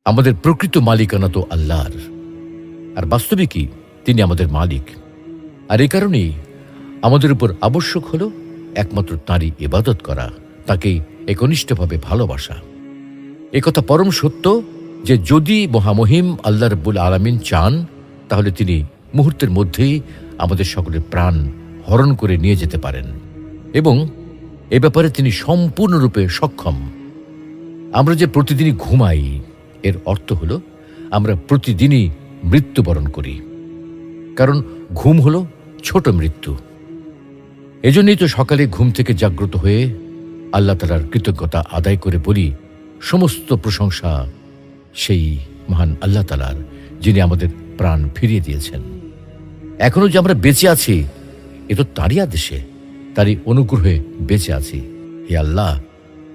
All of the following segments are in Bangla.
আমাদের প্রকৃত মালিকানা তো আল্লাহর, আর বাস্তবিকই তিনি আমাদের মালিক। আর এই কারণেই আমাদের উপর আবশ্যক হল একমাত্র তাঁরই ইবাদত করা, তাকে একনিষ্ঠভাবে ভালোবাসা। একথা পরম সত্য যে যদি মহামহিম আল্লাহ রাব্বুল আলামিন চান, তাহলে তিনি মুহূর্তের মধ্যেই আমাদের সকলের প্রাণ হরণ করে নিয়ে যেতে পারেন, এবং এ ব্যাপারে তিনি সম্পূর্ণরূপে সক্ষম। আমরা যে প্রতিদিনই ঘুমাই, এর অর্থ হল আমরা প্রতিদিনই মৃত্যুবরণ করি, কারণ ঘুম হল ছোট মৃত্যু। এজন্যই তো সকালে ঘুম থেকে জাগ্রত হয়ে আল্লাহ তাআলার কৃতজ্ঞতা আদায় করে বলি, সমস্ত প্রশংসা সেই মহান আল্লাহ তাআলার, যিনি আমাদের প্রাণ ফিরিয়ে দিয়েছেন। এখনো যে আমরা বেঁচে আছি, এ তো তাঁরই আদেশে, তারই অনুগ্রহে বেঁচে আছি। হে আল্লাহ,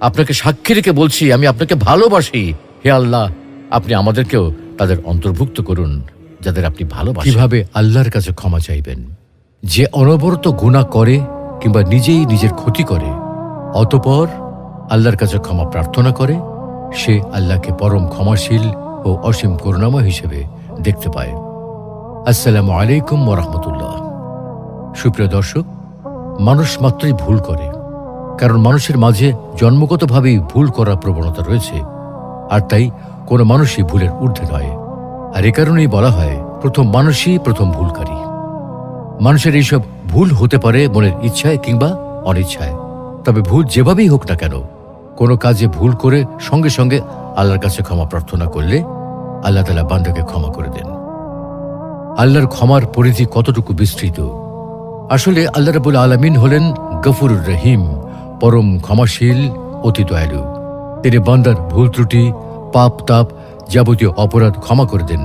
আপনাকে সাক্ষী রেখে বলছি, আমি আপনাকে ভালোবাসি। হে আল্লাহ, আপনি আমাদেরকেও তাদের অন্তর্ভুক্ত করুন যাদের আপনি ভালোবাসেন। কিভাবে আল্লাহর কাছে ক্ষমা চাইবেন? যে অনবরত গুনাহ করে কিংবা নিজেই নিজের ক্ষতি করে, অতঃপর আল্লাহর কাছে ক্ষমা প্রার্থনা করে, সে আল্লাহকে পরম ক্ষমাশীল ও অসীম করুণাময় হিসেবে দেখতে পায়। আসসালামু আলাইকুম ওয়া রাহমাতুল্লাহ। সুপ্রিয় দর্শক, মানুষ মাত্রই ভুল করে, কারণ মানুষের মাঝে জন্মগতভাবেই ভুল করার প্রবণতা রয়েছে, আর তাই কোনো মানুষই ভুলের ঊর্ধ্বে নয়। আর এ কারণেই বলা হয় প্রথম মানুষই প্রথম ভুলকারী। মানুষের এইসব ভুল হতে পারে মনের ইচ্ছায় কিংবা অনিচ্ছায়, তবে ভুল যেভাবেই হোক না কেন, কোনো কাজে ভুল করে সঙ্গে সঙ্গে আল্লাহর কাছে ক্ষমা প্রার্থনা করলে আল্লাহ তাআলা বান্দাকে ক্ষমা করে দেন। আল্লাহর ক্ষমার পরিধি কতটুকু বিস্তৃত! আসলে আল্লাহ রাব্বুল আলামিন হলেন গফুরুর রহিম, পরম ক্ষমাশীল, অতি দয়ালু। তিনি বান্দার ভুল ত্রুটি, পাপ তাপ, যাবতীয় অপরাধ ক্ষমা করে দেন।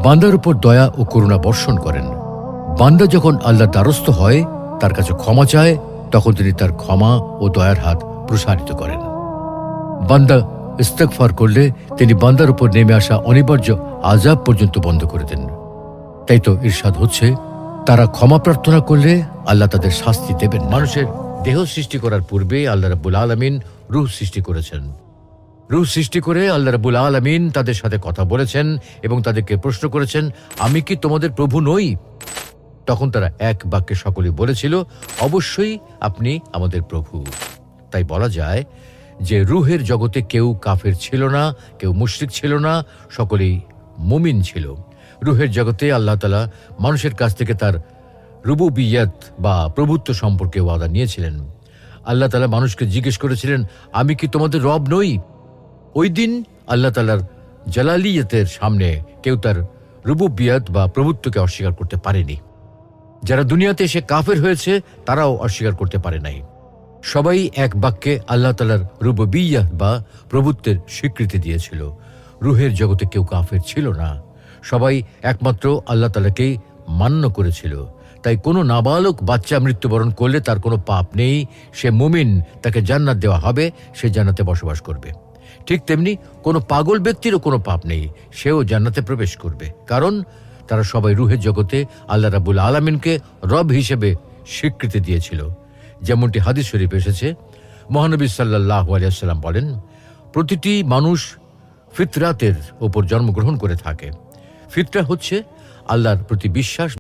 বান্দার উপর দয়া ও করুণা বর্ষণ করেন। বান্দা যখন আল্লাহর দ্বারস্থ হয়, তার কাছে ক্ষমা চায়, তখন তিনি তার ক্ষমা ও দয়ার হাত প্রসারিত করেন। বান্দা ইস্তেগফার করলে তিনি বান্দার উপর নেমে আসা অনিবার্য আযাব পর্যন্ত বন্ধ করে দেন। তাই তো ইরশাদ হচ্ছে, তারা ক্ষমা প্রার্থনা করলে আল্লাহ তাদের শাস্তি দেবেন। মানুষের দেহ সৃষ্টি করার পূর্বে আল্লাহ রাব্বুল আলামিন রূহ সৃষ্টি করেছেন। রূহ সৃষ্টি করে আল্লাহ রাব্বুল আলামিন তাদের সাথে কথা বলেছেন এবং তাদেরকে প্রশ্ন করেছেন, আমি কি তোমাদের প্রভু নই? তখন তারা এক বাক্যে সকলেই বলেছিল, অবশ্যই আপনি আমাদের প্রভু। তাই বলা যায় যে রূহের জগতে কেউ কাফের ছিল না, কেউ মুশরিক ছিল না, সকলেই মুমিন ছিল। রূহের জগতে আল্লাহ তাআলা মানুষের কাছ থেকে তার রুবুবিয়ত বা প্রভুত্ব সম্পর্কে ওয়াদা নিয়েছিলেন। আল্লাহ তাআলা মানুষকে জিজ্ঞেস করেছিলেন, আমি কি তোমাদের রব নই? ওই দিন আল্লাহ তাআলার জালালিয়তের সামনে কেউ তার রুবুবিয়ত বা প্রভুত্বকে অস্বীকার করতে পারেনি। যারা দুনিয়াতে এসে কাফের হয়েছে, তারাও অস্বীকার করতে পারে নাই। সবাই এক বাক্যে আল্লাহ তাআলার রুবুবিয়ত বা প্রভুত্বের স্বীকৃতি দিয়েছিল। রূহের জগতে কেউ কাফের ছিল না, সবাই একমাত্র আল্লাহ তাআলাকেই মান্য করেছিল। তাই কোনো নাবালক বাচ্চা মৃত্যুবরণ করলে তার কোনো পাপ নেই, সে মুমিন, তাকে জান্নাত দেওয়া হবে, সে জান্নাতে বসবাস করবে। ঠিক তেমনি কোনো পাগল ব্যক্তিরও কোনো পাপ নেই, সেও জান্নাতে প্রবেশ করবে, কারণ তারা সবাই রূহের জগতে আল্লাহ রাব্বুল আলামিনকে রব হিসেবে স্বীকৃতি দিয়েছিল। যেমনটি হাদিস শরীফ এসেছে, মহানবী সাল্লাল্লাহু আলাইহি ওয়াসাল্লাম বলেন, প্রতিটি মানুষ ফিতরাতের ওপর জন্মগ্রহণ করে থাকে। ফিতরা হচ্ছে আল্লাহর প্রতি বিশ্বাস